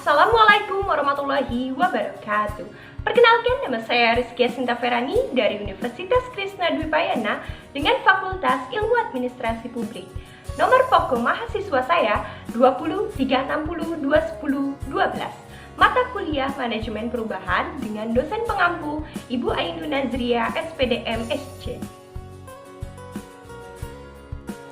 Assalamualaikum warahmatullahi wabarakatuh. Perkenalkan, nama saya Rizky Sinta Ferani dari Universitas Krishna Dwipayana dengan Fakultas Ilmu Administrasi Publik. Nomor pokok mahasiswa saya 20 360 210 12. Mata kuliah Manajemen Perubahan dengan dosen pengampu Ibu Ainun Nazria, SPDM SC.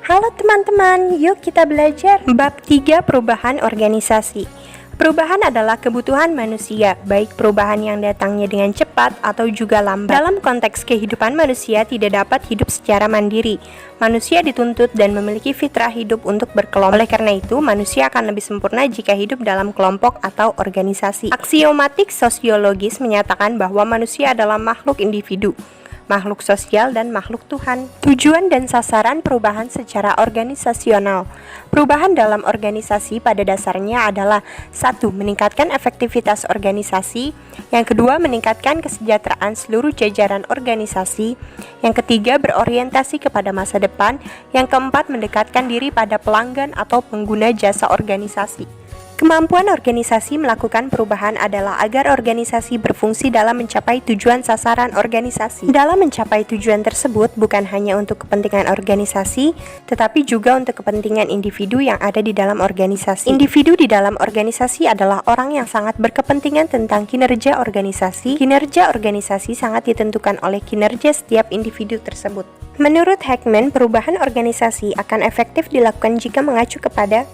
Halo teman-teman, yuk kita belajar bab 3 perubahan organisasi. Perubahan adalah kebutuhan manusia, baik perubahan yang datangnya dengan cepat atau juga lambat. Dalam konteks kehidupan manusia tidak dapat hidup secara mandiri. Manusia dituntut dan memiliki fitrah hidup untuk berkelompok. Oleh karena itu, manusia akan lebih sempurna jika hidup dalam kelompok atau organisasi. Aksiomatik sosiologis menyatakan bahwa manusia adalah makhluk individu, makhluk sosial, dan makhluk Tuhan. Tujuan dan sasaran perubahan secara organisasional. Perubahan dalam organisasi pada dasarnya adalah 1. Meningkatkan efektivitas organisasi. Yang kedua, meningkatkan kesejahteraan seluruh jajaran organisasi. Yang ketiga, berorientasi kepada masa depan. Yang keempat, mendekatkan diri pada pelanggan atau pengguna jasa organisasi. Kemampuan organisasi melakukan perubahan adalah agar organisasi berfungsi dalam mencapai tujuan sasaran organisasi. Dalam mencapai tujuan tersebut bukan hanya untuk kepentingan organisasi, tetapi juga untuk kepentingan individu yang ada di dalam organisasi. Individu di dalam organisasi adalah orang yang sangat berkepentingan tentang kinerja organisasi. Kinerja organisasi sangat ditentukan oleh kinerja setiap individu tersebut. Menurut Heckman, perubahan organisasi akan efektif dilakukan jika mengacu kepada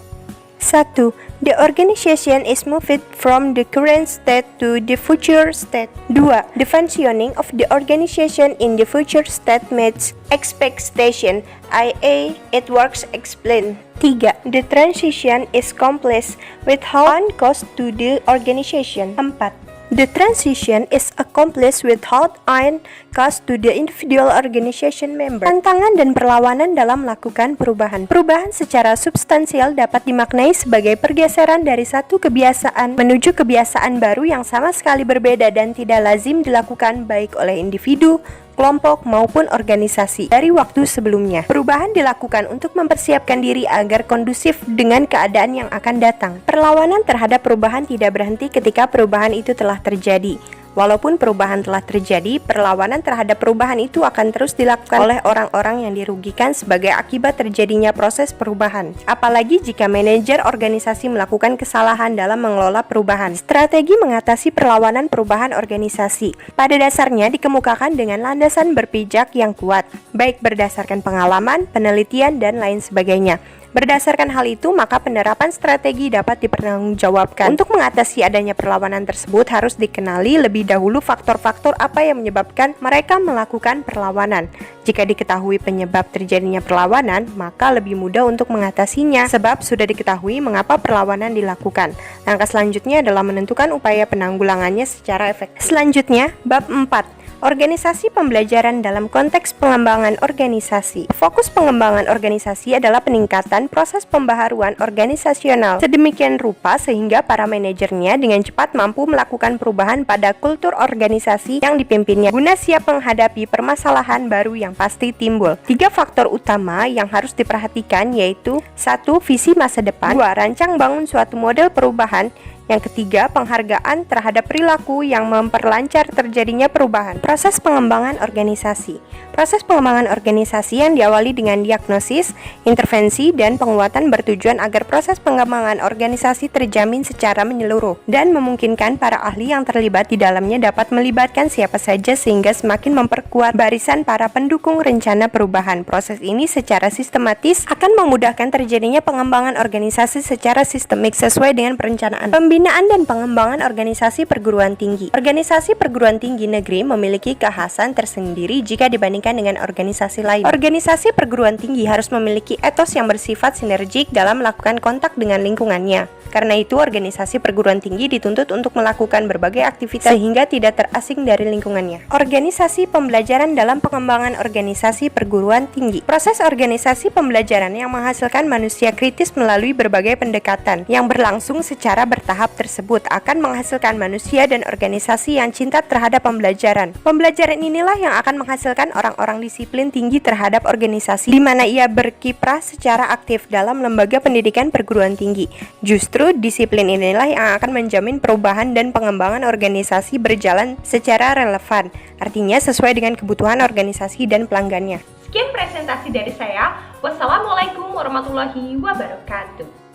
1. The organization is moved from the current state to the future state. 2. The functioning of the organization in the future state meets expectation, i.e. it works explain. 3. The transition is complex without cost to the organization. 4. The transition is accomplished without cost to the individual organization member. Tantangan dan perlawanan dalam melakukan perubahan. Perubahan secara substansial dapat dimaknai sebagai pergeseran dari satu kebiasaan menuju kebiasaan baru yang sama sekali berbeda dan tidak lazim dilakukan baik oleh individu, kelompok, maupun organisasi dari waktu sebelumnya. Perubahan dilakukan untuk mempersiapkan diri agar kondusif dengan keadaan yang akan datang. Perlawanan terhadap perubahan tidak berhenti ketika perubahan itu telah terjadi. Walaupun perubahan telah terjadi, perlawanan terhadap perubahan itu akan terus dilakukan oleh orang-orang yang dirugikan sebagai akibat terjadinya proses perubahan. Apalagi jika manajer organisasi melakukan kesalahan dalam mengelola perubahan. Strategi mengatasi perlawanan perubahan organisasi pada dasarnya dikemukakan dengan landasan berpijak yang kuat, baik berdasarkan pengalaman, penelitian, dan lain sebagainya. Berdasarkan hal itu, maka penerapan strategi dapat dipertanggungjawabkan. Untuk mengatasi adanya perlawanan tersebut harus dikenali lebih dahulu faktor-faktor apa yang menyebabkan mereka melakukan perlawanan. Jika diketahui penyebab terjadinya perlawanan, maka lebih mudah untuk mengatasinya, sebab sudah diketahui mengapa perlawanan dilakukan. Langkah selanjutnya adalah menentukan upaya penanggulangannya secara efektif. Selanjutnya, bab 4. Organisasi pembelajaran dalam konteks pengembangan organisasi. Fokus pengembangan organisasi adalah peningkatan proses pembaharuan organisasional sedemikian rupa sehingga para manajernya dengan cepat mampu melakukan perubahan pada kultur organisasi yang dipimpinnya guna siap menghadapi permasalahan baru yang pasti timbul. 3 faktor utama yang harus diperhatikan yaitu 1. Visi masa depan. 2. Rancang bangun suatu model perubahan. Yang ketiga, penghargaan terhadap perilaku yang memperlancar terjadinya perubahan. Proses pengembangan organisasi. Proses pengembangan organisasi yang diawali dengan diagnosis, intervensi, dan penguatan bertujuan agar proses pengembangan organisasi terjamin secara menyeluruh dan memungkinkan para ahli yang terlibat di dalamnya dapat melibatkan siapa saja sehingga semakin memperkuat barisan para pendukung rencana perubahan. Proses ini secara sistematis akan memudahkan terjadinya pengembangan organisasi secara sistemik sesuai dengan perencanaan. Pembinaan dan pengembangan organisasi perguruan tinggi. Organisasi perguruan tinggi negeri memiliki kekhasan tersendiri jika dibandingkan dengan organisasi lain. Organisasi perguruan tinggi harus memiliki etos yang bersifat sinergik dalam melakukan kontak dengan lingkungannya. Karena itu, organisasi perguruan tinggi dituntut untuk melakukan berbagai aktivitas sehingga tidak terasing dari lingkungannya. Organisasi pembelajaran dalam pengembangan organisasi perguruan tinggi. Proses organisasi pembelajaran yang menghasilkan manusia kritis melalui berbagai pendekatan yang berlangsung secara bertahap bab tersebut akan menghasilkan manusia dan organisasi yang cinta terhadap pembelajaran. Pembelajaran inilah yang akan menghasilkan orang-orang disiplin tinggi terhadap organisasi di mana ia berkiprah secara aktif dalam lembaga pendidikan perguruan tinggi. Justru disiplin inilah yang akan menjamin perubahan dan pengembangan organisasi berjalan secara relevan, artinya sesuai dengan kebutuhan organisasi dan pelanggannya. Sekian presentasi dari saya. Wassalamualaikum warahmatullahi wabarakatuh.